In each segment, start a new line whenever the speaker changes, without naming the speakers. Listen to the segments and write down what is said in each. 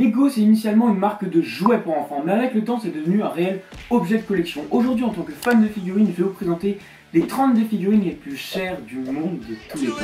Lego, c'est initialement une marque de jouets pour enfants, mais avec le temps, c'est devenu un réel objet de collection. Aujourd'hui, en tant que fan de figurines, je vais vous présenter les 32 figurines les plus chères du monde de tous les temps.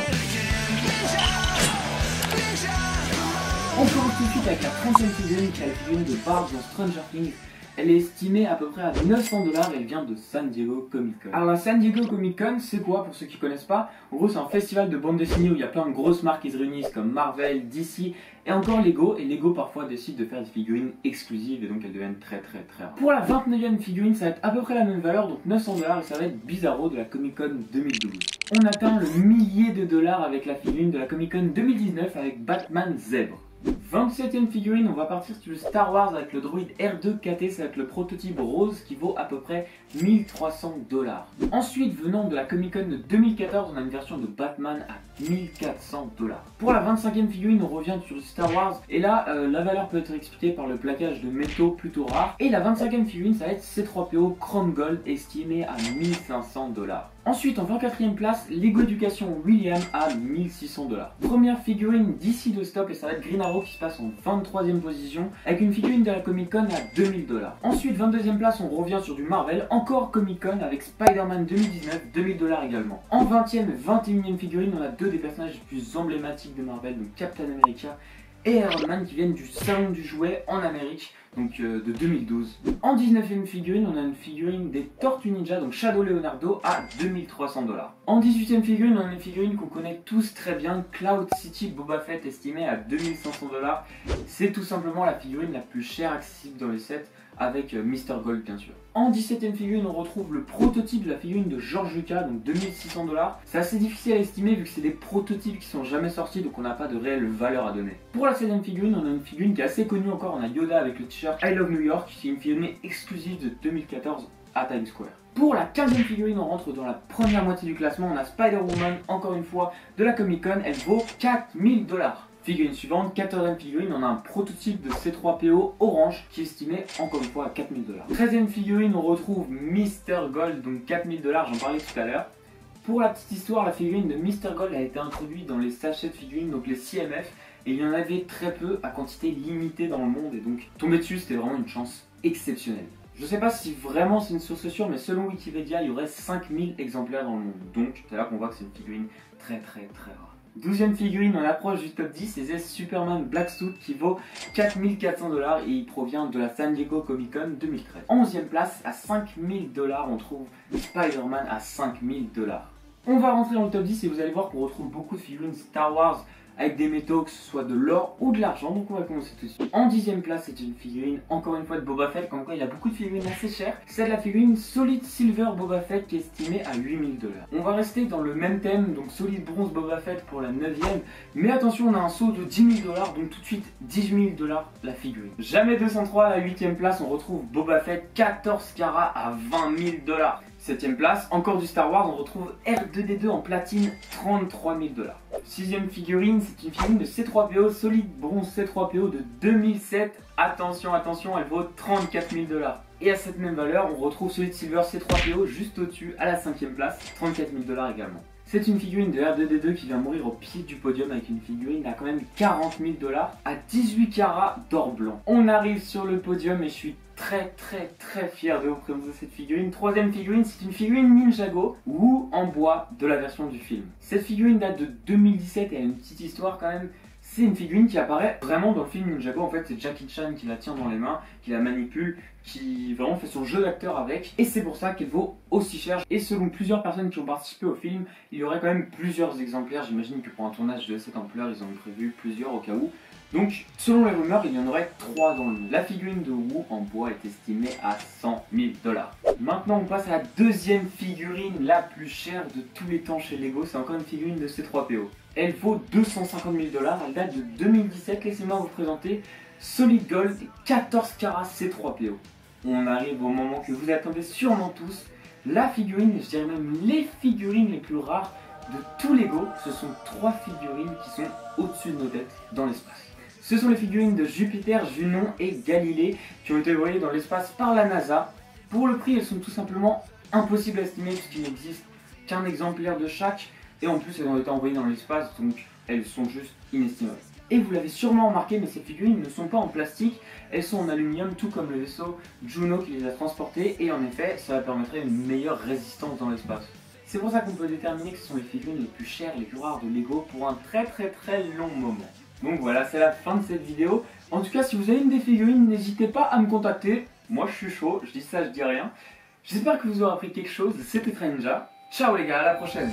On commence tout de suite avec la 30e figurine, qui est la figurine de Bart dans Stranger Things. Elle est estimée à peu près à 900 $ et elle vient de San Diego Comic Con. Alors la San Diego Comic Con, c'est quoi pour ceux qui connaissent pas? En gros, c'est un festival de bande dessinée où il y a plein de grosses marques qui se réunissent comme Marvel, DC et encore Lego. Et Lego parfois décide de faire des figurines exclusives et donc elles deviennent très rares. Pour la 29e figurine, ça va être à peu près la même valeur, donc 900 $ et ça va être Bizarro de la Comic Con 2012. On atteint le millier de dollars avec la figurine de la Comic Con 2019 avec Batman Zèbre. 27e figurine, on va partir sur le Star Wars avec le droïde R2-KT, c'est avec le prototype rose qui vaut à peu près 1300 $. Ensuite, venant de la Comic Con de 2014, on a une version de Batman à 1400 $. Pour la 25e figurine, on revient sur le Star Wars et là, la valeur peut être expliquée par le plaquage de métaux plutôt rares. Et la 25e figurine, ça va être C3PO Chrome Gold estimé à 1500 $. Ensuite, en 24e place, Lego Education William à 1600 $. Première figurine d'ici de stop et ça va être Green Arrow qui se passe en 23e position avec une figurine de la Comic Con à 2000 $. Ensuite, 22e place, on revient sur du Marvel, encore Comic Con avec Spider-Man 2019, 2000 $ également. En 20e et 21e figurine, on a deux des personnages les plus emblématiques de Marvel, donc Captain America et Iron Man qui viennent du salon du jouet en Amérique, donc de 2012. En 19e figurine, on a une figurine des Tortues Ninja, donc Shadow Leonardo à 2300 $. En 18e figurine, on a une figurine qu'on connaît tous très bien, Cloud City Boba Fett estimée à 2500 $. C'est tout simplement la figurine la plus chère accessible dans les sets avec Mr. Gold bien sûr. En 17e figurine, on retrouve le prototype de la figurine de George Lucas, donc 2600 $. C'est assez difficile à estimer vu que c'est des prototypes qui sont jamais sortis, donc on n'a pas de réelle valeur à donner. Pour la 16e figurine, on a une figurine qui est assez connue encore, on a Yoda avec le t-shirt I Love New York, qui est une figurine exclusive de 2014 à Times Square. Pour la 15e figurine, on rentre dans la première moitié du classement, on a Spider-Woman, encore une fois, de la Comic Con, elle vaut 4000 $. Figurine suivante, 14e figurine, on a un prototype de C3PO orange qui est estimé encore une fois à 4000 $. 13e figurine, on retrouve Mr. Gold, donc 4000 $, j'en parlais tout à l'heure. Pour la petite histoire, la figurine de Mr. Gold a été introduite dans les sachets de figurines, donc les CMF, et il y en avait très peu à quantité limitée dans le monde, et donc tomber dessus c'était vraiment une chance exceptionnelle. Je sais pas si vraiment c'est une source sûre, mais selon Wikipédia, il y aurait 5000 exemplaires dans le monde, donc c'est là qu'on voit que c'est une figurine très rare. 12e figurine, on approche du top 10, c'est Superman Black Suit qui vaut 4400 $ et il provient de la San Diego Comic Con 2013. 11e place, à 5000 $, on trouve Spider-Man à 5000 $. On va rentrer dans le top 10 et vous allez voir qu'on retrouve beaucoup de figurines Star Wars avec des métaux, que ce soit de l'or ou de l'argent, donc on va commencer tout de suite. En 10e place, c'est une figurine, encore une fois, de Boba Fett, comme quoi il y a beaucoup de figurines assez chères. C'est de la figurine Solid Silver Boba Fett qui est estimée à 8000 $. On va rester dans le même thème, donc Solid Bronze Boba Fett pour la 9e, mais attention, on a un saut de 10 000 $, donc tout de suite 18 000 $ la figurine. Jamais 203 à la 8e place, on retrouve Boba Fett 14 carats à 20 000 $. 7ème place, encore du Star Wars, on retrouve R2D2 en platine, 33 000 $. 6ème figurine, c'est une figurine de C3PO, Solid Bronze C3PO de 2007. Attention, elle vaut 34 000 $. Et à cette même valeur, on retrouve Solid Silver C3PO juste au-dessus, à la 5ème place, 34 000 $ également. C'est une figurine de R2D2 qui vient mourir au pied du podium avec une figurine à quand même 40 000 $ à 18 carats d'or blanc. On arrive sur le podium et je suis très fier de vous présenter cette figurine. 3ème figurine, c'est une figurine Ninjago ou en bois de la version du film. Cette figurine date de 2017 et a une petite histoire quand même. C'est une figurine qui apparaît vraiment dans le film Ninjago. En fait, c'est Jackie Chan qui la tient dans les mains, qui la manipule, qui vraiment fait son jeu d'acteur avec. Et c'est pour ça qu'elle vaut aussi cher. Et selon plusieurs personnes qui ont participé au film, il y aurait quand même plusieurs exemplaires. J'imagine que pour un tournage de cette ampleur, ils en ont prévu plusieurs au cas où. Donc, selon les rumeurs, il y en aurait 3 dans le monde. La figurine de Wu en bois est estimée à 100 000 $. Maintenant, on passe à la deuxième figurine la plus chère de tous les temps chez Lego. C'est encore une figurine de C3PO. Elle vaut 250 000 $. Elle date de 2017. Laissez-moi vous présenter Solid Gold 14 carats C3PO. On arrive au moment que vous attendez sûrement tous. La figurine, je dirais même les figurines les plus rares de tout Lego. Ce sont 3 figurines qui sont au-dessus de nos têtes dans l'espace. Ce sont les figurines de Jupiter, Junon et Galilée qui ont été envoyées dans l'espace par la NASA. Pour le prix, elles sont tout simplement impossibles à estimer puisqu'il n'existe qu'un exemplaire de chaque. Et en plus, elles ont été envoyées dans l'espace, donc elles sont juste inestimables. Et vous l'avez sûrement remarqué, mais ces figurines ne sont pas en plastique, elles sont en aluminium, tout comme le vaisseau Juno qui les a transportées, et en effet, ça permettrait une meilleure résistance dans l'espace. C'est pour ça qu'on peut déterminer que ce sont les figurines les plus chères, les plus rares de Lego pour un très long moment. Donc voilà, c'est la fin de cette vidéo. En tout cas, si vous avez une des figurines, n'hésitez pas à me contacter. Moi, je suis chaud, je dis ça, je dis rien. J'espère que vous aurez appris quelque chose. C'était Trenja. Ciao les gars, à la prochaine.